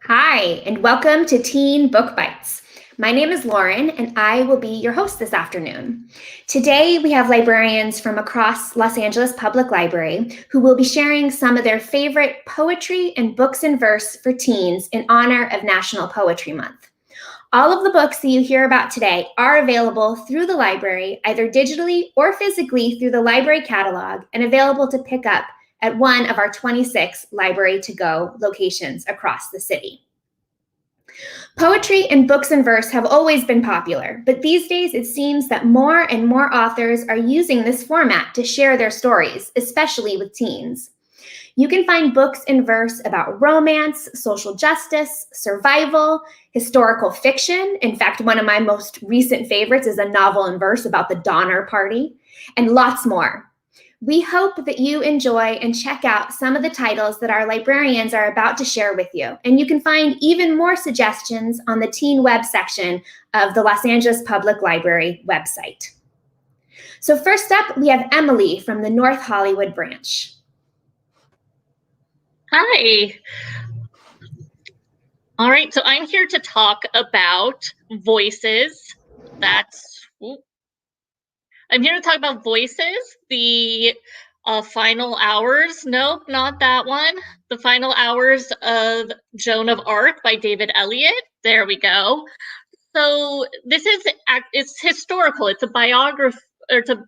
Hi, and welcome to Teen Book Bites. My name is Loren, and I will be your host this afternoon. Today, we have librarians from across Los Angeles Public Library who will be sharing some of their favorite poetry and books in verse for teens in honor of National Poetry Month. All of the books that you hear about today are available through the library, either digitally or physically through the library catalog, and available to pick up at one of our 26 Library to Go locations across the city. Poetry and books in verse have always been popular, but these days it seems that more and more authors are using this format to share their stories, especially with teens. You can find books in verse about romance, social justice, survival, historical fiction. In fact, one of my most recent favorites is a novel in verse about the Donner Party, and lots more. We hope that you enjoy and check out some of the titles that our librarians are about to share with you. And you can find even more suggestions on the Teen Web section of the Los Angeles Public Library website. So first up, we have Emily from the North Hollywood branch. Hi. All right, so I'm here to talk about Voices. I'm here to talk about Voices, the final hours. Nope, not that one. The final hours of Joan of Arc by David Eliot. There we go. So it's historical. It's a biography, or it's a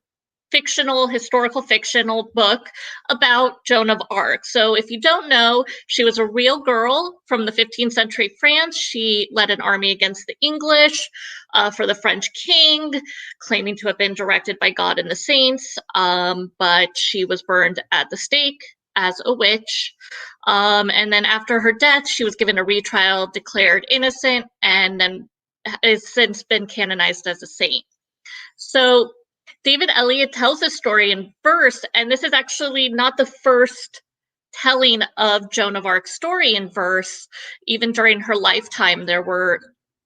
historical fictional book about Joan of Arc. So if you don't know, she was a real girl from the 15th century France. She led an army against the English for the French king, claiming to have been directed by God and the saints, but she was burned at the stake as a witch. And then after her death, she was given a retrial, declared innocent, and then has since been canonized as a saint. So David Eliot tells this story in verse, and this is actually not the first telling of Joan of Arc's story in verse. Even during her lifetime, there were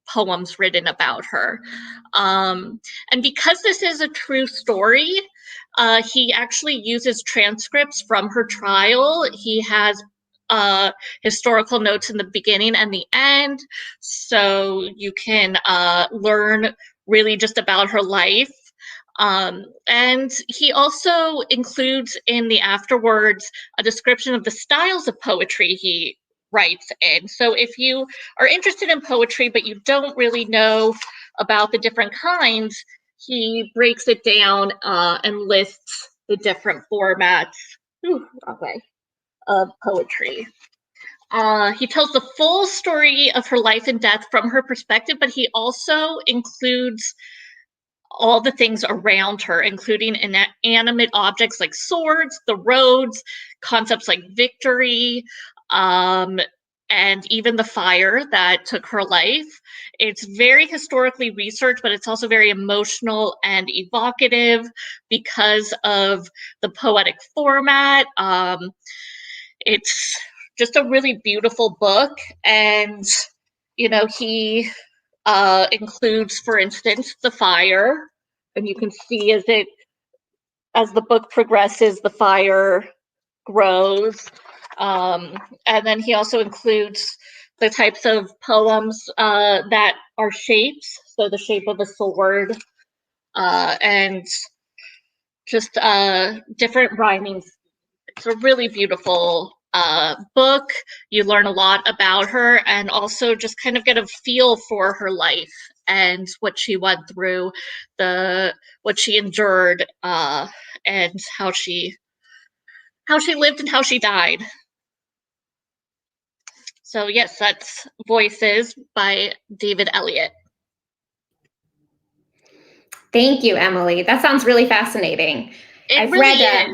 poems written about her. And because this is a true story, he actually uses transcripts from her trial. He has historical notes in the beginning and the end, so you can learn really just about her life. And he also includes in the afterwards a description of the styles of poetry he writes in. So if you are interested in poetry, but you don't really know about the different kinds, he breaks it down and lists the different formats of poetry. He tells the full story of her life and death from her perspective, but he also includes all the things around her, including inanimate objects like swords, the roads, concepts like victory, and even the fire that took her life. It's very historically researched, but it's also very emotional and evocative because of the poetic format. It's just a really beautiful book, and he includes, for instance, the fire, and you can see as the book progresses, the fire grows. And then he also includes the types of poems that are shapes, so the shape of a sword, and just different rhyming. It's a really beautiful book. You learn a lot about her, and also just kind of get a feel for her life and what she went through, what she endured, and how she lived and how she died. So yes, that's Voices by David Eliot. Thank you, Emily. That sounds really fascinating. I've read it.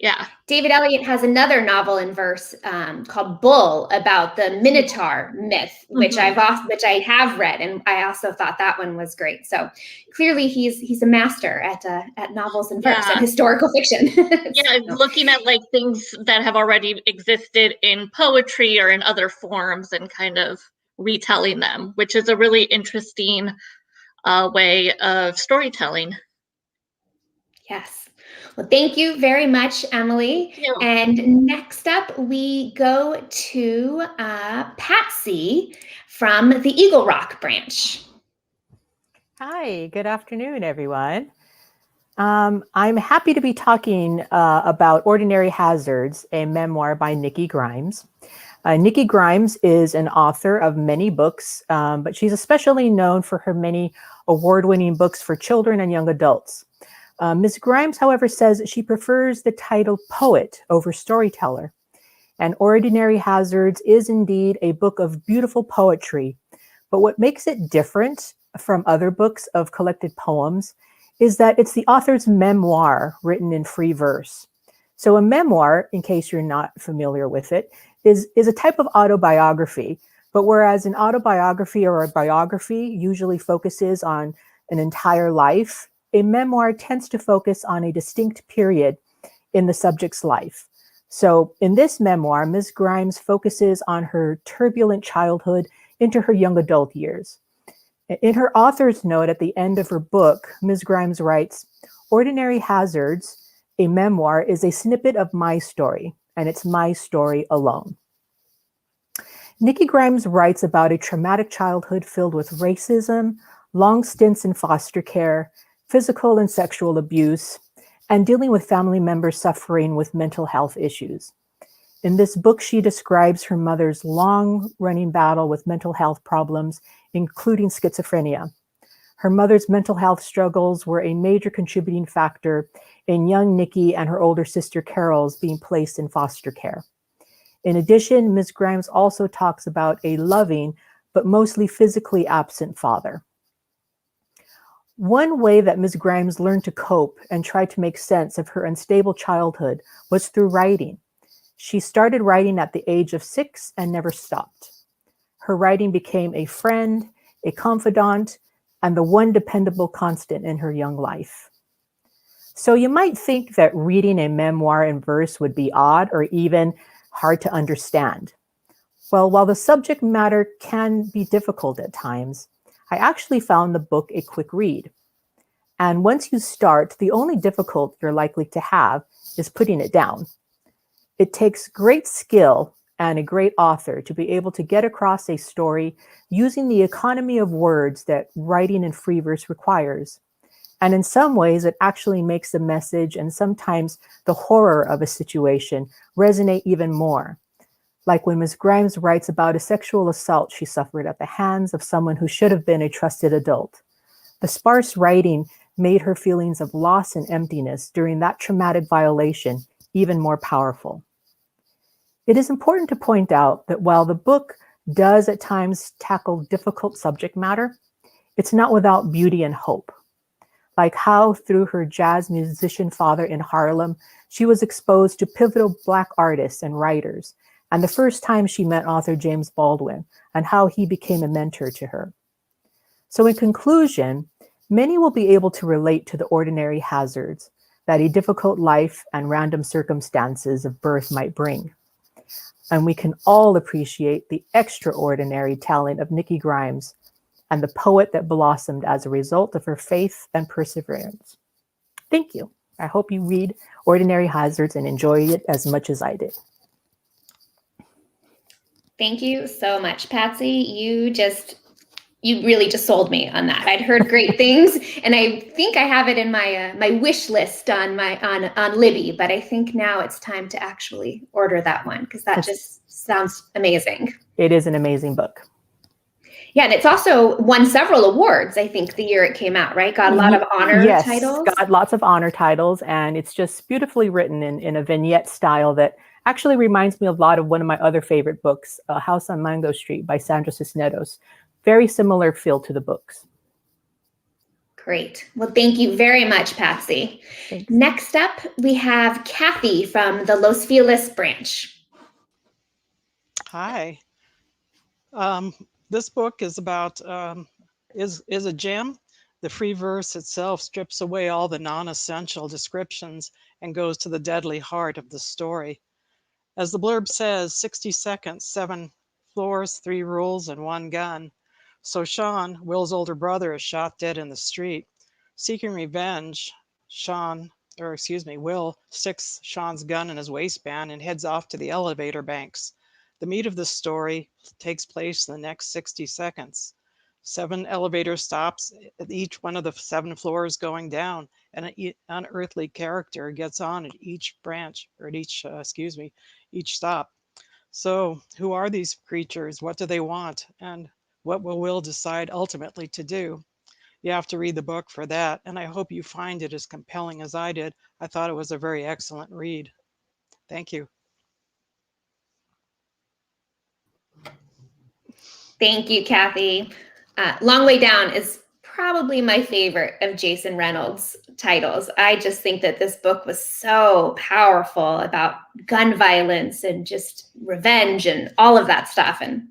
Yeah. David Elliott has another novel in verse called Bull about the Minotaur myth, which which I have read, and I also thought that one was great. So clearly, he's a master at novels in verse and historical fiction. Yeah, looking at like things that have already existed in poetry or in other forms and kind of retelling them, which is a really interesting way of storytelling. Yes. Well, thank you very much, Emily. And next up, we go to Patsy from the Eagle Rock branch. Hi, good afternoon, everyone. I'm happy to be talking about Ordinary Hazards, a memoir by Nikki Grimes. Nikki Grimes is an author of many books, but she's especially known for her many award-winning books for children and young adults. Ms. Grimes, however, says that she prefers the title poet over storyteller. And Ordinary Hazards is indeed a book of beautiful poetry. But what makes it different from other books of collected poems is that it's the author's memoir written in free verse. So a memoir, in case you're not familiar with it, is a type of autobiography. But whereas an autobiography or a biography usually focuses on an entire life, a memoir tends to focus on a distinct period in the subject's life. So in this memoir, Ms. Grimes focuses on her turbulent childhood into her young adult years. In her author's note at the end of her book, Ms. Grimes writes, "Ordinary Hazards, a memoir, is a snippet of my story, and it's my story alone." Nikki Grimes writes about a traumatic childhood filled with racism, long stints in foster care, physical and sexual abuse, and dealing with family members suffering with mental health issues. In this book, she describes her mother's long-running battle with mental health problems, including schizophrenia. Her mother's mental health struggles were a major contributing factor in young Nikki and her older sister Carol's being placed in foster care. In addition, Ms. Grimes also talks about a loving, but mostly physically absent father. One way that Ms. Grimes learned to cope and try to make sense of her unstable childhood was through writing. She started writing at the age of 6 and never stopped. Her writing became a friend, a confidant, and the one dependable constant in her young life. So you might think that reading a memoir in verse would be odd or even hard to understand. Well, while the subject matter can be difficult at times, I actually found the book a quick read. And once you start, the only difficulty you're likely to have is putting it down. It takes great skill and a great author to be able to get across a story using the economy of words that writing in free verse requires. And in some ways, it actually makes the message and sometimes the horror of a situation resonate even more. Like when Ms. Grimes writes about a sexual assault she suffered at the hands of someone who should have been a trusted adult. The sparse writing made her feelings of loss and emptiness during that traumatic violation even more powerful. It is important to point out that while the book does at times tackle difficult subject matter, it's not without beauty and hope. Like how through her jazz musician father in Harlem, she was exposed to pivotal Black artists and writers, and the first time she met author James Baldwin, and how he became a mentor to her. So in conclusion, many will be able to relate to the ordinary hazards that a difficult life and random circumstances of birth might bring. And we can all appreciate the extraordinary talent of Nikki Grimes and the poet that blossomed as a result of her faith and perseverance. Thank you. I hope you read Ordinary Hazards and enjoy it as much as I did. Thank you so much, Patsy. You really just sold me on that. I'd heard great things, and I think I have it in my my wish list on Libby. But I think now it's time to actually order that one because that just sounds amazing. It is an amazing book. Yeah, and it's also won several awards. I think the year it came out, right? Got a lot of honor titles. Yes, got lots of honor titles, and it's just beautifully written in a vignette style that actually reminds me a lot of one of my other favorite books, House on Mango Street by Sandra Cisneros. Very similar feel to the books. Great. Well, thank you very much, Patsy. Thanks. Next up, we have Cathy from the Los Feliz branch. Hi. This book is about is a gem. The free verse itself strips away all the non-essential descriptions and goes to the deadly heart of the story. As the blurb says, 60 seconds, 7 floors, 3 rules, and 1 gun. So Sean, Will's older brother, is shot dead in the street. Seeking revenge, Will sticks Sean's gun in his waistband and heads off to the elevator banks. The meat of the story takes place in the next 60 seconds. 7 elevator stops at each one of the 7 floors going down, and an unearthly character gets on at each each stop. So, who are these creatures? What do they want? And what will Will decide ultimately to do? You have to read the book for that, and I hope you find it as compelling as I did. I thought it was a very excellent read. Thank you. Thank you, Cathy. Long Way Down is probably my favorite of Jason Reynolds' titles. I just think that this book was so powerful about gun violence and just revenge and all of that stuff. And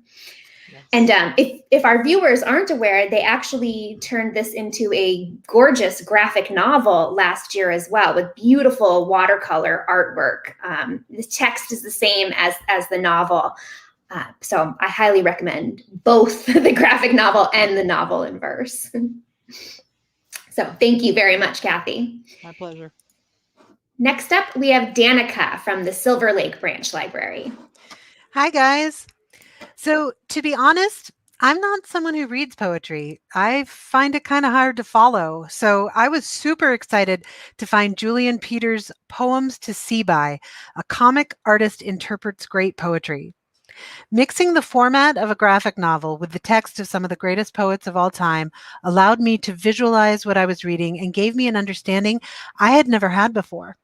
if our viewers aren't aware, they actually turned this into a gorgeous graphic novel last year as well, with beautiful watercolor artwork. The text is the same as the novel. So I highly recommend both the graphic novel and the novel in verse. So thank you very much, Cathy. My pleasure. Next up, we have Danica from the Silver Lake Branch Library. Hi, guys. So to be honest, I'm not someone who reads poetry. I find it kind of hard to follow. So I was super excited to find Julian Peters' Poems to See By, a comic artist interprets great poetry. Mixing the format of a graphic novel with the text of some of the greatest poets of all time allowed me to visualize what I was reading and gave me an understanding I had never had before.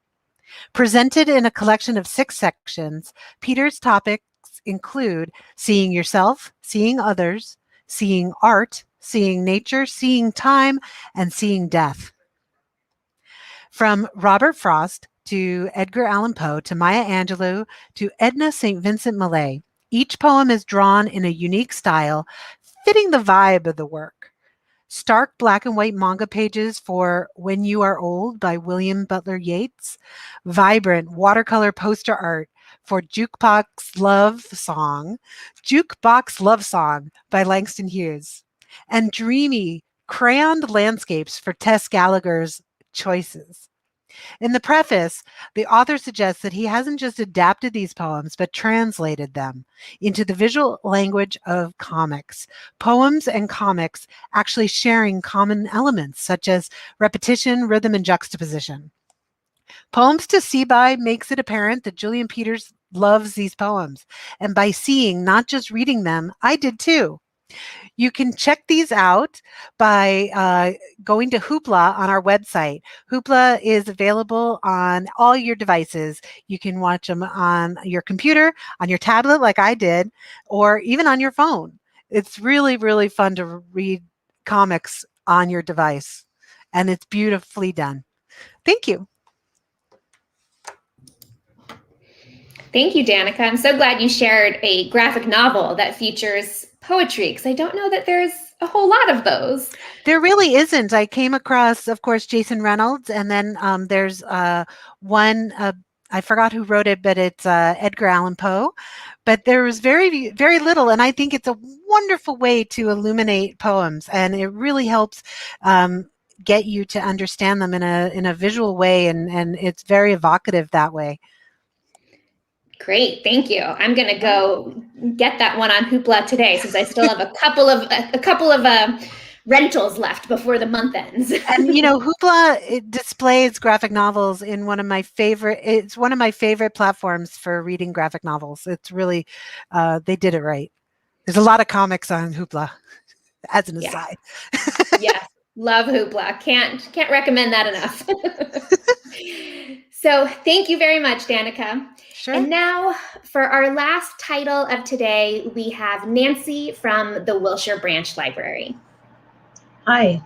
Presented in a collection of 6 sections, Peters' topics include seeing yourself, seeing others, seeing art, seeing nature, seeing time, and seeing death. From Robert Frost to Edgar Allan Poe to Maya Angelou to Edna St. Vincent Millay, each poem is drawn in a unique style, fitting the vibe of the work. Stark black and white manga pages for When You Are Old by William Butler Yeats, vibrant watercolor poster art for Jukebox Love Song by Langston Hughes, and dreamy crayoned landscapes for Tess Gallagher's Choices. In the preface, the author suggests that he hasn't just adapted these poems, but translated them into the visual language of comics. Poems and comics actually sharing common elements, such as repetition, rhythm, and juxtaposition. Poems to See By makes it apparent that Julian Peters loves these poems. And by seeing, not just reading them, I did too. You can check these out by going to Hoopla on our website. Hoopla is available on all your devices. You can watch them on your computer, on your tablet like I did, or even on your phone. It's really, really fun to read comics on your device, and it's beautifully done. Thank you. Thank you, Danica. I'm so glad you shared a graphic novel that features poetry, because I don't know that there's a whole lot of those. There really isn't. I came across, of course, Jason Reynolds, and then there's one, I forgot who wrote it, but it's Edgar Allan Poe. But there was very, very little, and I think it's a wonderful way to illuminate poems, and it really helps get you to understand them in a visual way, and it's very evocative that way. Great, thank you. I'm going to go get that one on Hoopla today, since I still have a couple of rentals left before the month ends. And you know, Hoopla displays graphic novels in one of my favorite. It's one of my favorite platforms for reading graphic novels. It's really, they did it right. There's a lot of comics on Hoopla, as an aside. Yes, love Hoopla. Can't recommend that enough. So thank you very much, Danica. Sure. And now for our last title of today, we have Nancy from the Wilshire Branch Library. Hi,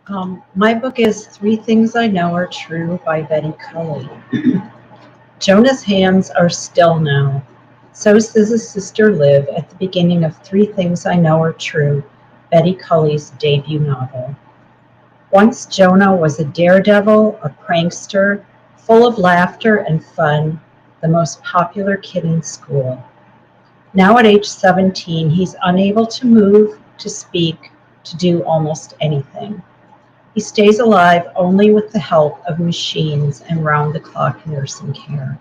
My book is Three Things I Know Are True by Betty Cully. Jonah's hands are still now. So says his sister Liv at the beginning of Three Things I Know Are True, Betty Cully's debut novel. Once Jonah was a daredevil, a prankster, full of laughter and fun, the most popular kid in school. Now at age 17, he's unable to move, to speak, to do almost anything. He stays alive only with the help of machines and round-the-clock nursing care.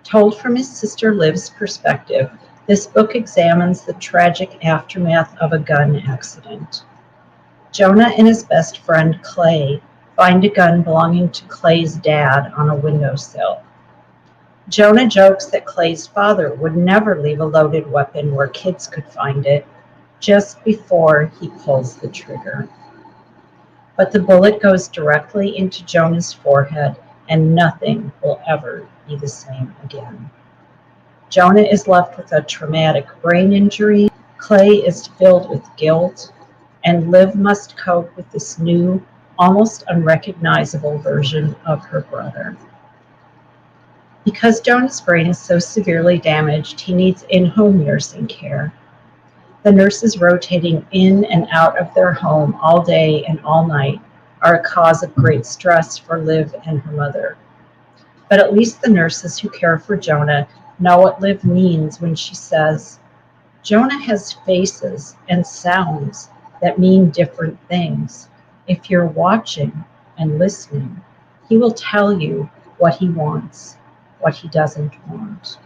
Told from his sister Liv's perspective, this book examines the tragic aftermath of a gun accident. Jonah and his best friend Clay find a gun belonging to Clay's dad on a windowsill. Jonah jokes that Clay's father would never leave a loaded weapon where kids could find it, just before he pulls the trigger. But the bullet goes directly into Jonah's forehead, and nothing will ever be the same again. Jonah is left with a traumatic brain injury, Clay is filled with guilt, and Liv must cope with this new, almost unrecognizable version of her brother. Because Jonah's brain is so severely damaged, he needs in-home nursing care. The nurses rotating in and out of their home all day and all night are a cause of great stress for Liv and her mother. But at least the nurses who care for Jonah know what Liv means when she says, Jonah has faces and sounds that mean different things. If you're watching and listening, he will tell you what he wants, what he doesn't want.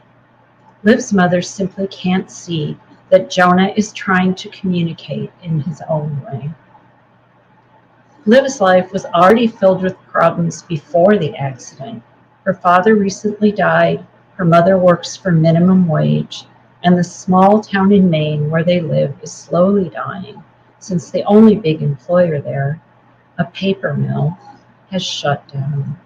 Liv's mother simply can't see that Jonah is trying to communicate in his own way. Liv's life was already filled with problems before the accident. Her father recently died, her mother works for minimum wage, and the small town in Maine where they live is slowly dying, since the only big employer there, a paper mill, has shut down.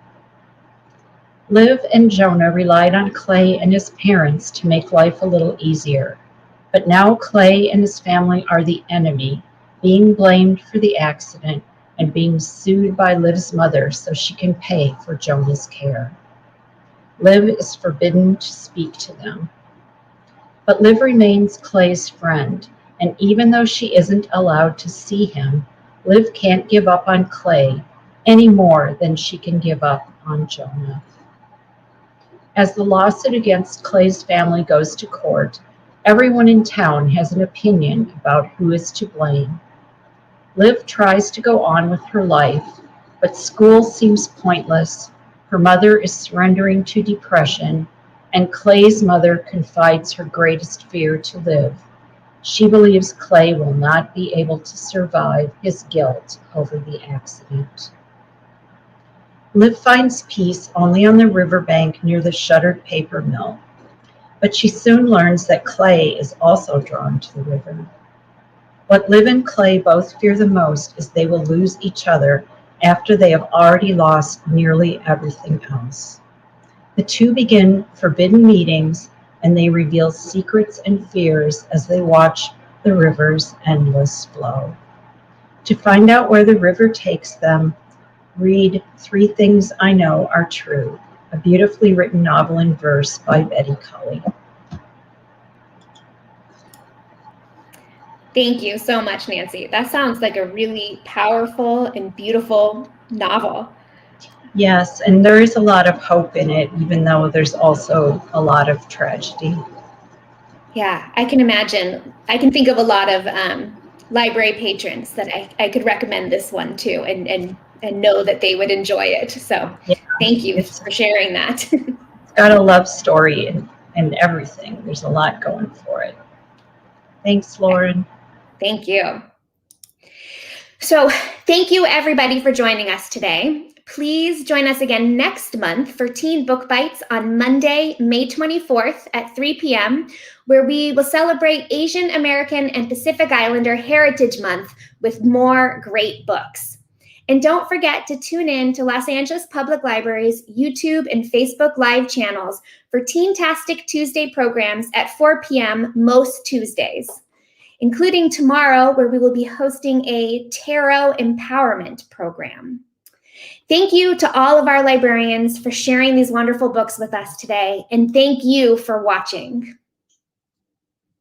Liv and Jonah relied on Clay and his parents to make life a little easier. But now Clay and his family are the enemy, being blamed for the accident and being sued by Liv's mother so she can pay for Jonah's care. Liv is forbidden to speak to them. But Liv remains Clay's friend, and even though she isn't allowed to see him, Liv can't give up on Clay any more than she can give up on Jonah. As the lawsuit against Clay's family goes to court, everyone in town has an opinion about who is to blame. Liv tries to go on with her life, but school seems pointless. Her mother is surrendering to depression, and Clay's mother confides her greatest fear to Liv. She believes Clay will not be able to survive his guilt over the accident. Liv finds peace only on the riverbank near the shuttered paper mill, but she soon learns that Clay is also drawn to the river. What Liv and Clay both fear the most is they will lose each other after they have already lost nearly everything else. The two begin forbidden meetings, and they reveal secrets and fears as they watch the river's endless flow. To find out where the river takes them, read Three Things I Know Are True, a beautifully written novel in verse by Betty Cully. Thank you so much, Nancy. That sounds like a really powerful and beautiful novel. Yes, and there is a lot of hope in it, even though there's also a lot of tragedy. Yeah, I can imagine. I can think of a lot of library patrons that I could recommend this one to and know that they would enjoy it. So yeah, thank you for sharing that. It's got a love story and everything. There's a lot going for it. Thanks, Loren. Thank you. So thank you, everybody, for joining us today. Please join us again next month for Teen Book Bites on Monday, May 24th at 3 p.m., where we will celebrate Asian American and Pacific Islander Heritage Month with more great books. And don't forget to tune in to Los Angeles Public Library's YouTube and Facebook Live channels for Teen-tastic Tuesday programs at 4 p.m. most Tuesdays. including tomorrow, where we will be hosting a tarot empowerment program. Thank you to all of our librarians for sharing these wonderful books with us today, and thank you for watching.